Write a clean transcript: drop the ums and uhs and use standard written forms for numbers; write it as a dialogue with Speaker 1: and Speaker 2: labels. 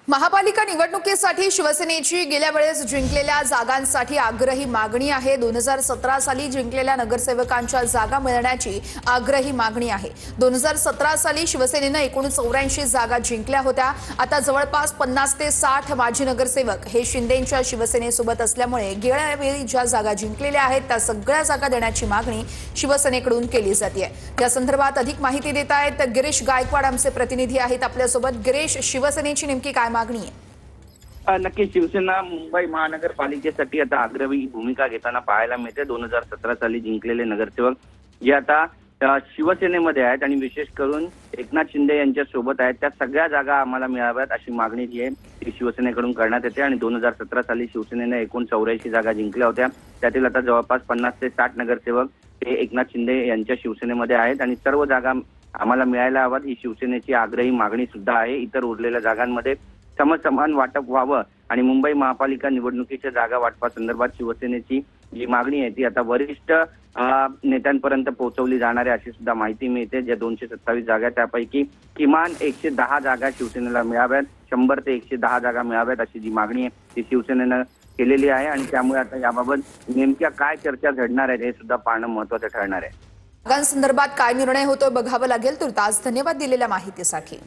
Speaker 1: महापालिका निवडणुकीसाठी शिवसेनेची गेल्या वेळेस जिंकलेल्या जागांसाठी आग्रही मागणी आहे। 2017 साली जिंकलेल्या नगरसेवकांच्या जागा मिळण्याची आग्रही मागणी आहे। 2017 साली शिवसेनेने एकूण 84 जागा जिंकल्या होत्या। आता जवळपास 50 ते 60 माजी नगरसेवक हे शिंदेंच्या शिवसेनेसोबत असल्यामुळे गेल्या वेळी ज्या जागा जिंकलेल्या आहेत त्या सगळ्या जागा देण्याची मागणी शिवसेनेकडून केली जाते। या संदर्भात अधिक माहिती देत आहेत गिरीश गायकवाड, आमचे प्रतिनिधी आहेत आपल्यासोबत। गिरीश, शिवसेनेची नेमकी काय मागणी आहे?
Speaker 2: नक्की शिवसेना मुंबई महानगरपालिकेसाठी आता आग्रही भूमिका घेताना पाहायला मिळते। 2017 साली जिंकलेले नगरसेवक जे आता शिवसेनेमध्ये आहेत आणि विशेष करून एकनाथ शिंदे यांच्या सोबत आहेत, त्या सगळ्या जागा आम्हाला मिळाव्यात अशी मागणी जी आहे ती शिवसेनेकडून करण्यात येते। आणि 2017 साली शिवसेनेने एकूण 84 जागा जिंकल्या होत्या, त्यातील आता जवळपास 50 ते 60 नगरसेवक हे एकनाथ शिंदे यांच्या शिवसेनेमध्ये आहेत आणि सर्व जागा आम्हाला मिळायला हव्यात ही शिवसेनेची आग्रही मागणी सुद्धा आहे। इतर उरलेल्या जागांमध्ये समसमान वाटप व्हावं आणि मुंबई महापालिका निवडणुकीच्या जागा वाटपासंदर्भात शिवसेनेची जी मागणी आहे ती आता वरिष्ठ नेत्यांपर्यंत पोहोचवली जाणार आहे अशी सुद्धा माहिती मिळते। ज्या 227 जागा त्यापैकी किमान 110 जागा शिवसेनेला मिळाव्यात, 100 ते 110 जागा मिळाव्यात अशी जी मागणी आहे ती शिवसेनेनं केलेली आहे। आणि त्यामुळे आता याबाबत नेमक्या काय चर्चा घडणार आहेत हे सुद्धा पाहणं महत्त्वाचं ठरणार आहे।
Speaker 1: जागांसंदर्भात काय निर्णय होतोय बघावं लागेल। तुर्तास धन्यवाद दिलेल्या माहितीसाठी।